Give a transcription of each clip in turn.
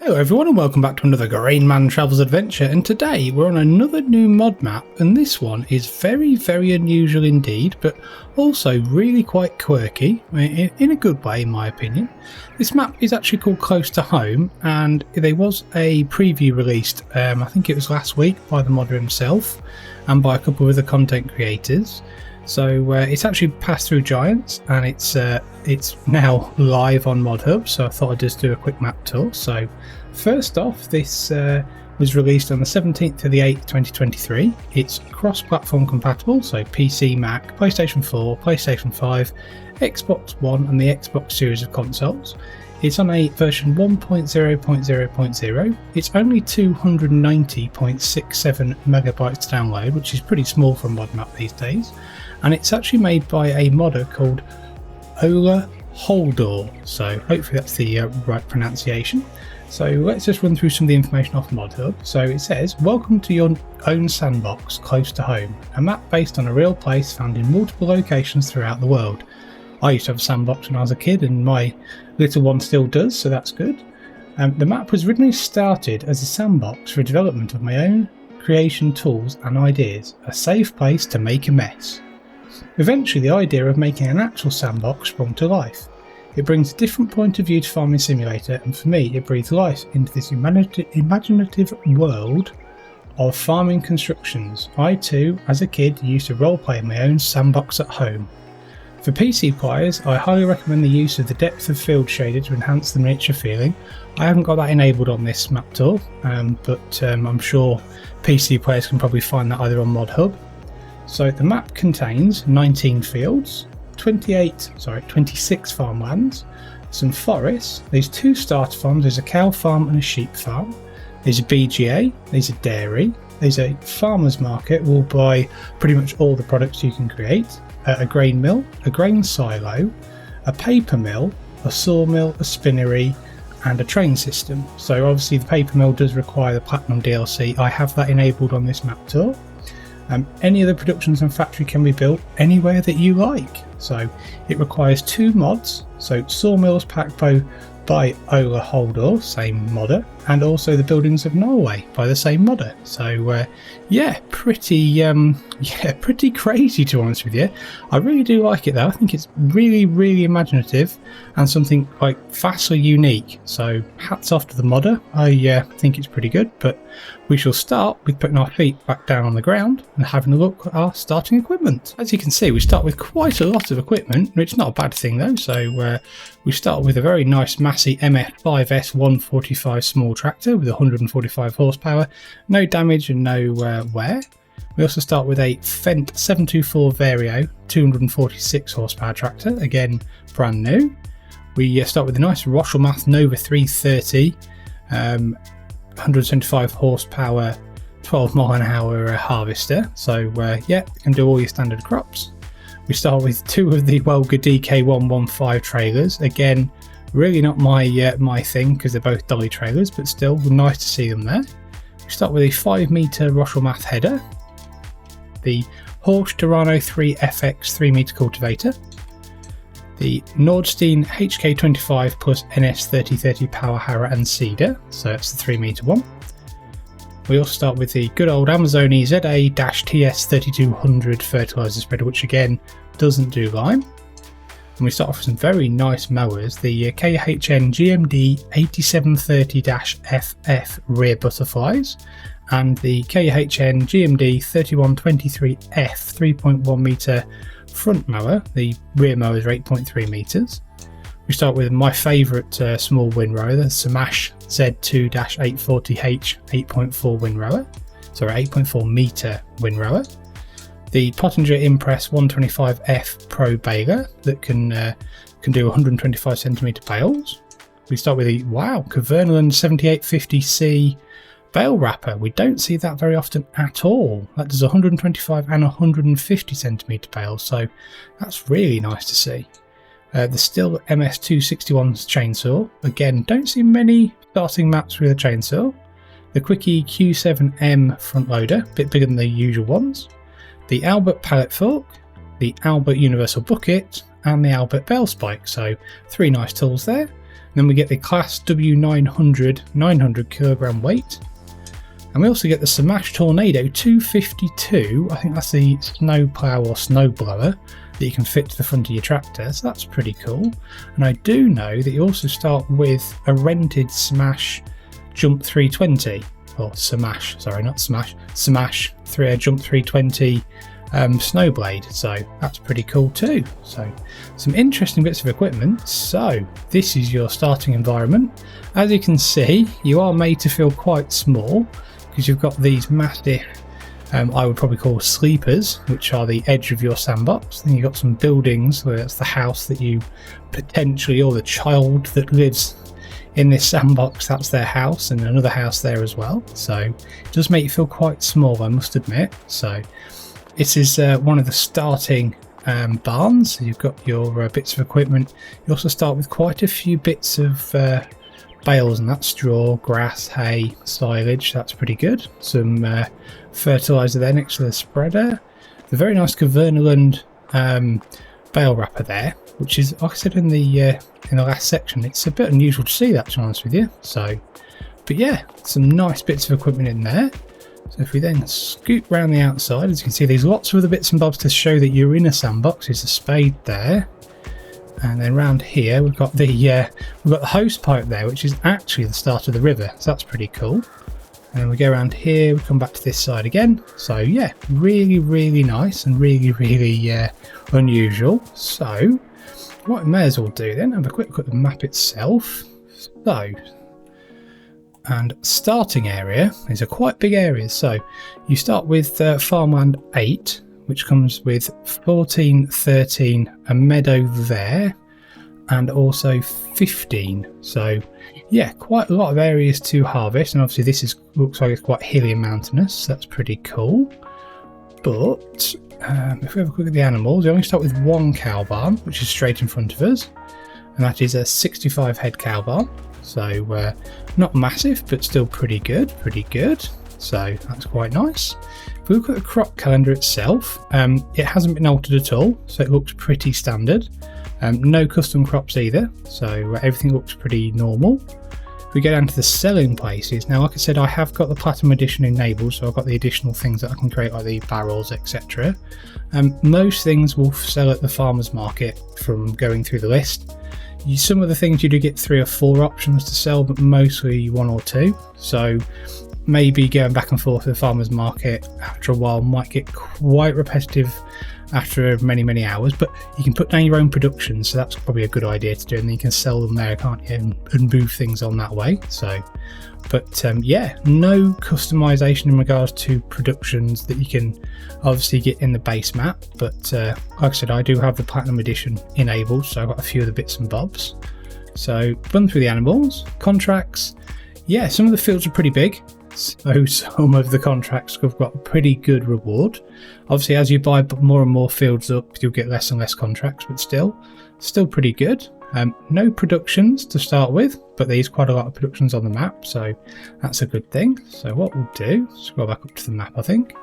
Hello everyone and welcome back to another Grainman Travels Adventure, and today we're on another new mod map, and this one is very unusual indeed, but also really quite quirky, in a good way in my opinion. This map is actually called Close to Home, and there was a preview released, I think it was last week, by the modder himself and by a couple of other content creators. So it's actually passed through Giants, and it's now live on ModHub, so I thought I'd just do a quick map tour. So first off, this was released on the 17th to the 8th 2023. It's cross-platform compatible, so PC, Mac, PlayStation 4, PlayStation 5, Xbox One and the Xbox series of consoles. It's on a version 1.0.0.0. It's only 290.67 megabytes to download, which is pretty small for a mod map these days. And it's actually made by a modder called OlaHaldor, so hopefully that's the right pronunciation. So let's just run through some of the information off ModHub. So it says, welcome to your own sandbox close to home, a map based on a real place found in multiple locations throughout the world. I used to have a sandbox when I was a kid, and my little one still does, so that's good. The map was originally started as a sandbox for development of my own creation tools and ideas, a safe place to make a mess. Eventually the idea of making an actual sandbox sprung to life. It brings a different point of view to Farming Simulator, and for me it breathes life into this imaginative world of farming constructions. I too, as a kid, used to roleplay in my own sandbox at home. For PC players, I highly recommend the use of the depth of field shader to enhance the miniature feeling. I haven't got that enabled on this map tour, but I'm sure PC players can probably find that either on ModHub. So the map contains 19 fields, 26 farmlands, some forests, there's 2 starter farms, there's a cow farm and a sheep farm, there's a BGA, there's a dairy, there's a farmer's market, we'll buy pretty much all the products you can create, a grain mill, a grain silo, a paper mill, a sawmill, a spinnery and a train system. So obviously the paper mill does require the Platinum DLC, I have that enabled on this map tour. Any other productions and factory can be built anywhere that you like. So it requires 2 mods, so Sawmills packed by OlaHaldor, same modder, and also the Buildings of Norway by the same modder. So pretty crazy, to be honest with you. I really do like it though. I think it's really imaginative and something like vastly unique. So hats off to the modder. I think it's pretty good, but we shall start with putting our feet back down on the ground and having a look at our starting equipment. As you can see, we start with quite a lot of equipment, which is not a bad thing though. So we start with a very nice Massey MF5S 145 small tractor with 145 horsepower, no damage and no wear. We also start with a Fendt 724 Vario 246 horsepower tractor, again brand new. We start with a nice Rochelmath Nova 330 175 horsepower 12 mile an hour harvester, so yeah, you can do all your standard crops. We start with 2 of the Welger DK115 trailers, again really not my thing because they're both dolly trailers, but still nice to see them there. We start with a 5 metre Rochelmath header, the Horsch Durano 3 FX 3 metre cultivator, the Nordstein HK25 plus NS3030 power harrow and seeder, so that's the 3 metre one. We also start with the good old Amazone ZA-TS3200 fertiliser spreader, which again doesn't do lime. And we start off with some very nice mowers, the KHN GMD 8730-FF rear butterflies and the KHN GMD 3123F 3.1 metre front mower. The rear mowers are 8.3 metres. We start with my favourite small windrower, the Samash Z2-840H 8.4 windrower, sorry 8.4 metre windrower. The Pottinger Impress 125F Pro baler that can do 125 centimetre bales. We start with the Kverneland 7850C bale wrapper. We don't see that very often at all. That does 125 and 150 centimetre bales, so that's really nice to see. The Stihl MS261's chainsaw. Again, don't see many starting maps with a chainsaw. The Quickie Q7M front loader, a bit bigger than the usual ones. The Albert pallet fork, the Albert universal bucket, and the Albert bale spike. So 3 nice tools there. And then we get the Class W900 900 kilogram weight. And we also get the Smash Tornado 252. I think that's the snow plow or snow blower that you can fit to the front of your tractor, so that's pretty cool. And I do know that you also start with a rented Smash Jump 320, or Smash, sorry, not Smash, Smash Jump 320 snowblade, so that's pretty cool too. So some interesting bits of equipment. So this is your starting environment. As you can see, you are made to feel quite small because you've got these massive I would probably call sleepers, which are the edge of your sandbox. Then you've got some buildings where that's the house that you potentially, or the child that lives in this sandbox, that's their house, and another house there as well. So it does make you feel quite small, I must admit. So this is one of the starting barns. So you've got your bits of equipment. You also start with quite a few bits of bales, and that's straw, grass, hay, silage. That's pretty good. Some fertilizer there next to the spreader. The very nice Grainman bale wrapper there, which is, like I said in the last section, it's a bit unusual to see that, to be honest with you. So, but yeah, some nice bits of equipment in there. So if we then scoot round the outside, as you can see, there's lots of other bits and bobs to show that you're in a sandbox. There's a spade there. And then round here we've got the hose pipe there, which is actually the start of the river, so that's pretty cool. And then we go around here, we come back to this side again. So yeah, really nice and really unusual. So what we may as well do then, have a quick look at the map itself. So, and starting area is a quite big area. So you start with farmland 8, which comes with 14, 13, a meadow there, and also 15. So yeah, quite a lot of areas to harvest, and obviously this looks like it's quite hilly and mountainous, so that's pretty cool. But if we have a quick at the animals, we only start with one cow barn, which is straight in front of us, and that is a 65 head cow barn. So not massive, but still pretty good. So that's quite nice. If we look at the crop calendar itself, it hasn't been altered at all, so it looks pretty standard. No custom crops either, so everything looks pretty normal. If we go down to the selling places, now like I said, I have got the Platinum Edition enabled, so I've got the additional things that I can create, like the barrels, etc. Most things will sell at the farmer's market from going through the list. Some of the things you do get 3 or 4 options to sell, but mostly 1 or 2. So maybe going back and forth to the farmer's market after a while might get quite repetitive after many hours, but you can put down your own production, so that's probably a good idea to do, and then you can sell them there, can't you, and move things on that way. So but yeah, no customization in regards to productions that you can obviously get in the base map, but like I said, I do have the Platinum Edition enabled, so I've got a few of the bits and bobs. So run through the animals, contracts. Yeah, some of the fields are pretty big, so some of the contracts have got a pretty good reward. Obviously, as you buy more and more fields up, you'll get less and less contracts, but still pretty good. No productions to start with, but there's quite a lot of productions on the map, so that's a good thing. So what we'll do, scroll back up to the map, I think,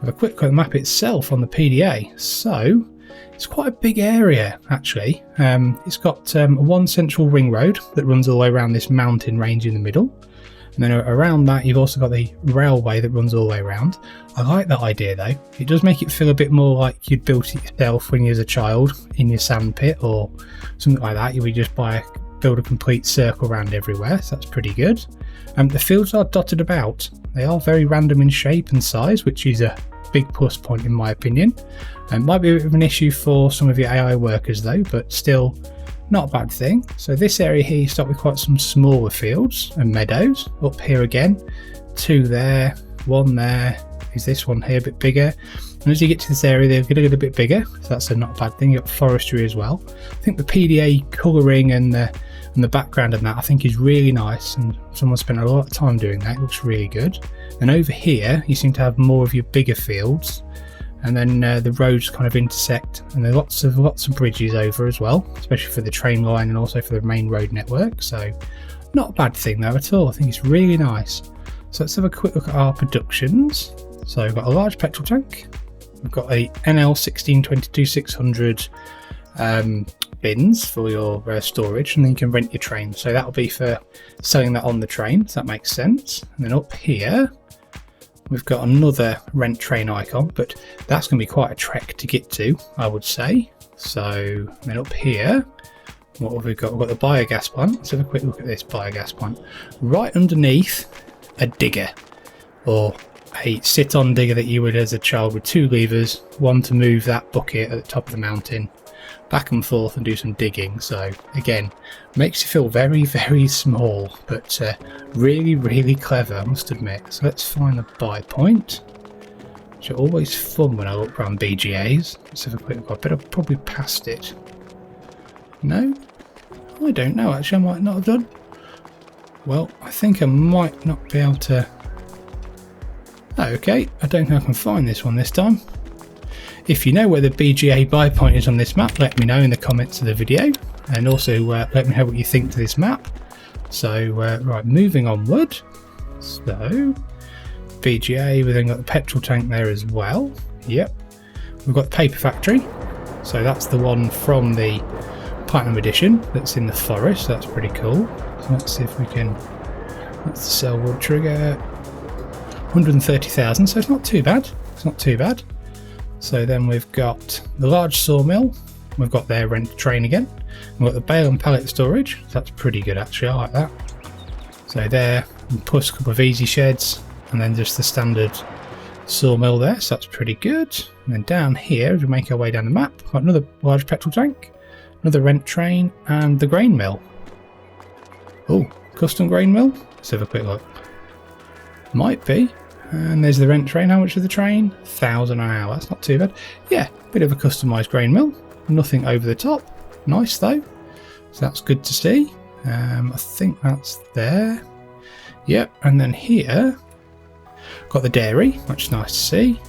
have a quick look at the map itself on the PDA. So it's quite a big area, actually. It's got one central ring road that runs all the way around this mountain range in the middle. And then around that, you've also got the railway that runs all the way around. I like that idea, though. It does make it feel a bit more like you'd built it yourself when you was a child in your sand pit or something like that. You would just build a complete circle around everywhere, so that's pretty good. The fields are dotted about. They are very random in shape and size, which is a big plus point in my opinion. Might be a bit of an issue for some of your AI workers, though, but still not a bad thing. So this area here, you start with quite some smaller fields and meadows. Up here again, 2 there, 1 there. Is this one here a bit bigger? And as you get to this area, they're going to get a bit bigger, so that's a not bad thing. You've got forestry as well. I think the PDA colouring and the background of that, I think, is really nice, and someone spent a lot of time doing that. It looks really good. And over here, you seem to have more of your bigger fields. And then the roads kind of intersect, and there are lots of bridges over as well, especially for the train line and also for the main road network. So not a bad thing though at all. I think it's really nice. So let's have a quick look at our productions. So we've got a large petrol tank. We've got a NL 1622 600 bins for your storage, and then you can rent your train. So that'll be for selling that on the train, so that makes sense. And then up here we've got another rent train icon, but that's going to be quite a trek to get to, I would say. So then up here, what have we got? We've got the biogas plant. Let's have a quick look at this biogas plant. Right underneath a digger, or a sit-on digger that you would as a child, with 2 levers, one to move that bucket at the top of the mountain back and forth and do some digging. So again, makes you feel very, very small, but really, really clever, I must admit. So let's find the buy point, which are always fun when I look around BGAs. Let's have a quick look. I bet I've probably passed it. No? I don't know, actually. I might not have done. Well, I think I might not be able to... Okay, I don't think I can find this one this time. If you know where the BGA buy point is on this map, let me know in the comments of the video, and also let me know what you think to this map. So right, moving onward. So BGA, we've then got the petrol tank there as well. Yep, we've got the paper factory, so that's the one from the Platinum Edition that's in the forest. That's pretty cool. So let's see if we can... That's the sell wood trigger. 130,000, so it's not too bad. It's not too bad. So then we've got the large sawmill. We've got their rent train again. We've got the bale and pallet storage. So that's pretty good, actually. I like that. So there, plus a couple of easy sheds, and then just the standard sawmill there. So that's pretty good. And then down here, as we make our way down the map, we've got another large petrol tank, another rent train, and the grain mill. Oh, custom grain mill. Let's have a quick look. Might be. And there's the rent train. How much is the train? 1,000 an hour. That's not too bad. Yeah, bit of a customised grain mill. Nothing over the top. Nice though. So that's good to see. I think that's there. Yep. And then here, got the dairy, which is nice to see.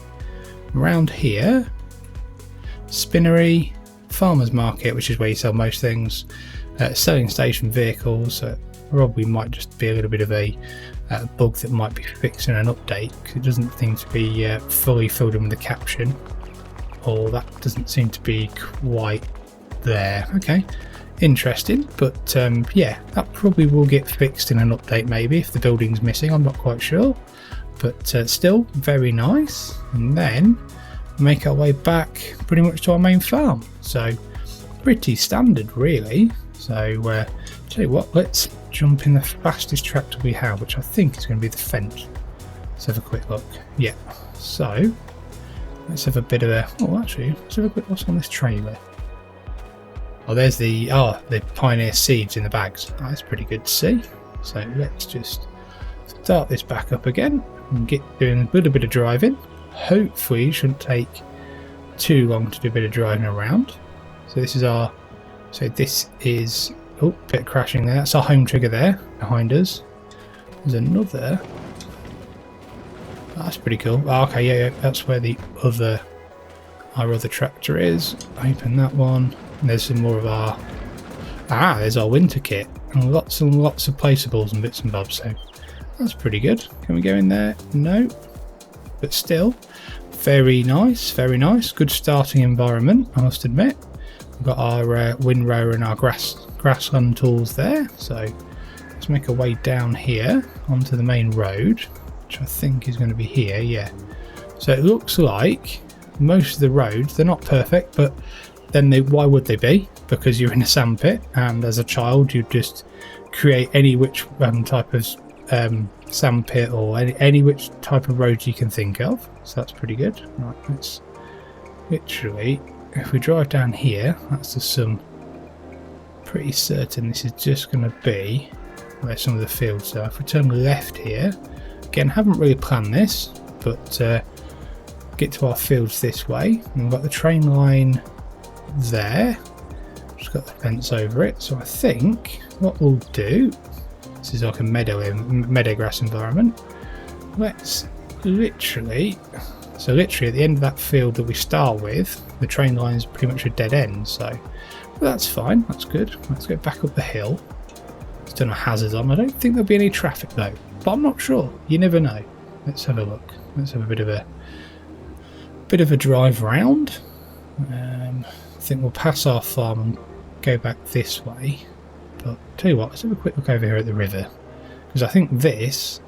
Around here, spinnery, farmers market, which is where you sell most things. Selling station vehicles. Probably might just be a little bit of a bug that might be fixed in an update, because it doesn't seem to be fully filled in with the caption, or that doesn't seem to be quite there. Okay, interesting, but yeah, that probably will get fixed in an update maybe if the building's missing. I'm not quite sure, but still very nice. And then make our way back pretty much to our main farm, so pretty standard really. So tell you what, let's jump in the fastest tractor we have, which I think is going to be the Fendt. Let's have a quick look. Yeah, so let's have a bit of a... Oh, actually, let's have a quick look on this trailer. Oh, there's the Pioneer seeds in the bags. Oh, that's pretty good to see. So let's just start this back up again and get doing a little bit of driving. Hopefully it shouldn't take too long to do a bit of driving around. So this is our... So this is... Oh, bit of crashing there. That's our home trigger there behind us. There's another. Oh, that's pretty cool. Oh, okay, yeah, that's where our other tractor is. Open that one. And there's some more of our... there's our winter kit. And lots and lots of placeables and bits and bobs. So that's pretty good. Can we go in there? No. But still, very nice, very nice. Good starting environment, I must admit. We've got our windrower and our grassland tools there, so let's make our way down here onto the main road, which I think is going to be here. Yeah, so it looks like most of the roads, they're not perfect, but then why would they be? Because you're in a sandpit, and as a child you just create any which type of sandpit or any which type of road you can think of, so that's pretty good. Right, let's literally, if we drive down here, that's just some... Pretty certain this is just going to be where some of the fields are. If we turn left here, again, haven't really planned this, but get to our fields this way. And we've got the train line there. Just got the fence over it. So I think what we'll do, this is like a meadow grass environment. Let's literally, so literally at the end of that field that we start with, the train line is pretty much a dead end. So that's fine, that's good. Let's go back up the hill. Let's turn our hazards on. I don't think there'll be any traffic though, but I'm not sure. You never know. Let's have a look. Let's have a bit of a drive round. I think we'll pass our farm and go back this way, but tell you what, let's have a quick look over here at the river, because I think this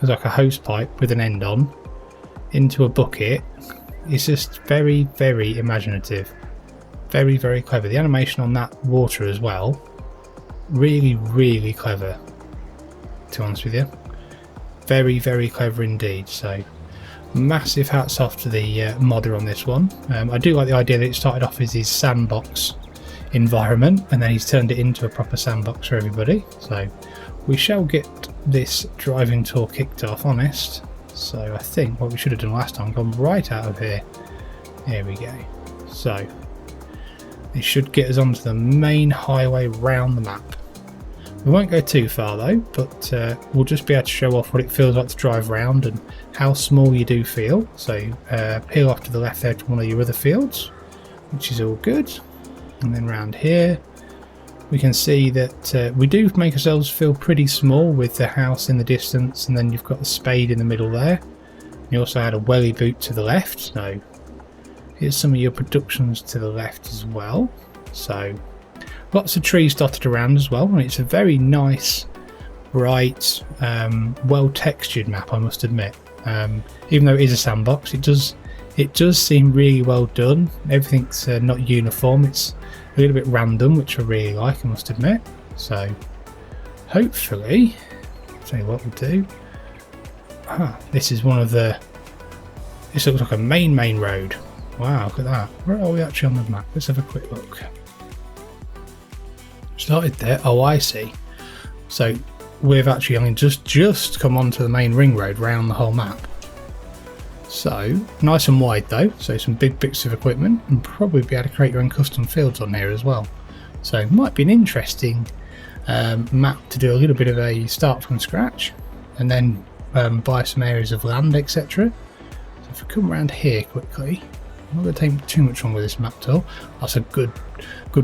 is like a hose pipe with an end on into a bucket. It's just very, very imaginative, very, very clever. The animation on that water as well, really, really clever, to be honest with you. Very, very clever indeed. So massive hats off to the modder on this one. I do like the idea that it started off as his sandbox environment and then he's turned it into a proper sandbox for everybody. So we shall get this driving tour kicked off, honest. So I think what we should have done last time, gone right out of here. Here we go. So it should get us onto the main highway round the map. We won't go too far though, but we'll just be able to show off what it feels like to drive around and how small you do feel. So peel off to the left there to one of your other fields, which is all good. And then round here we can see that we do make ourselves feel pretty small with the house in the distance, and then you've got the spade in the middle there. You also had a welly boot to the left, so here's some of your productions to the left as well. So lots of trees dotted around as well, and it's a very nice, bright, well textured map, I must admit. Even though it is a sandbox, it does seem really well done. Everything's not uniform, it's a little bit random, which I really like, I must admit. So hopefully, I'll tell you what we'll do. This is one of the, this looks like a main road. Wow, look at that. Where are we actually on the map? Let's have a quick look. Started there. Oh, I see. So we've actually only just come onto the main ring road round the whole map. So nice and wide though, so some big bits of equipment, and probably be able to create your own custom fields on here as well. So it might be an interesting map to do a little bit of a start from scratch and then buy some areas of land, etc. So if we come around here quickly, I'm not going to take too much on with this map tool. That's a good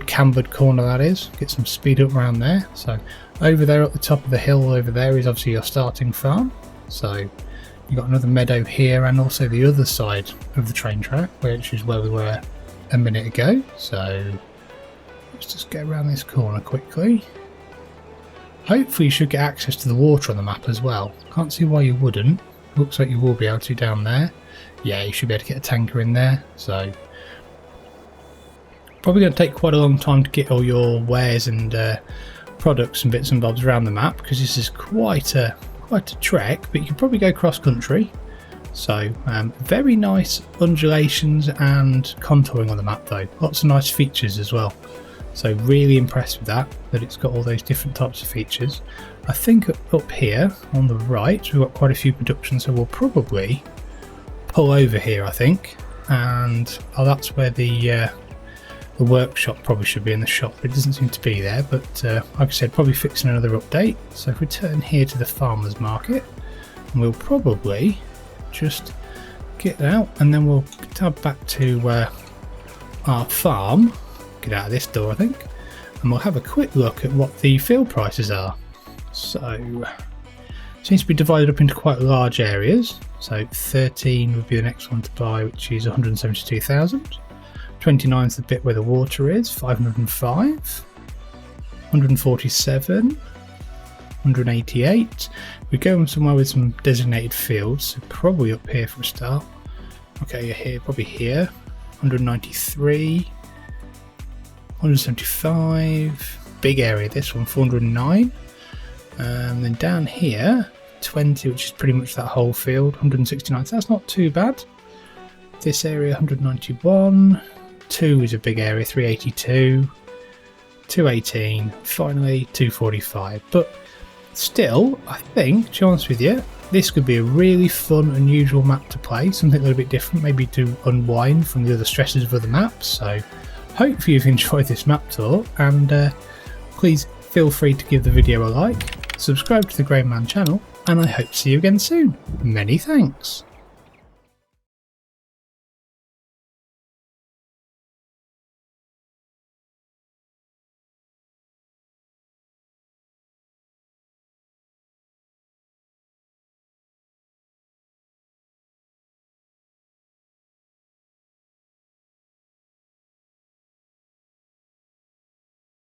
cambered corner, that is. Get some speed up around there. So over there at the top of the hill over there is obviously your starting farm. So you've got another meadow here, and also the other side of the train track, which is where we were a minute ago. So let's just get around this corner quickly. Hopefully you should get access to the water on the map as well. Can't see why you wouldn't. Looks like you will be able to down there. Yeah, you should be able to get a tanker in there. So probably going to take quite a long time to get all your wares and products and bits and bobs around the map, because this is quite a trek, but you can probably go cross country. So very nice undulations and contouring on the map though. Lots of nice features as well. So really impressed with that it's got all those different types of features. I think up here on the right we've got quite a few productions, so we'll probably pull over here, I think, and that's where the workshop probably should be in the shop, but it doesn't seem to be there. But like I said, probably fixing another update. So if we turn here to the farmers market, we'll probably just get out, and then we'll tab back to our farm, get out of this door I think, and we'll have a quick look at what the field prices are. So seems to be divided up into quite large areas. So 13 would be the next one to buy, which is 172,000. 29 is the bit where the water is, 505, 147, 188. We go somewhere with some designated fields, so probably up here for a start. Okay, you're here, probably here. 193, 175, big area this one, 409. And then down here, 20, which is pretty much that whole field, 169, so that's not too bad. This area, 191. 2 is a big area, 382, 218, finally 245. But still, I think, to be honest with you, this could be a really fun, unusual map to play, something a little bit different, maybe to unwind from the other stresses of other maps. So hopefully you've enjoyed this map tour, and please feel free to give the video a like, subscribe to the Grainman channel, and I hope to see you again soon. Many thanks.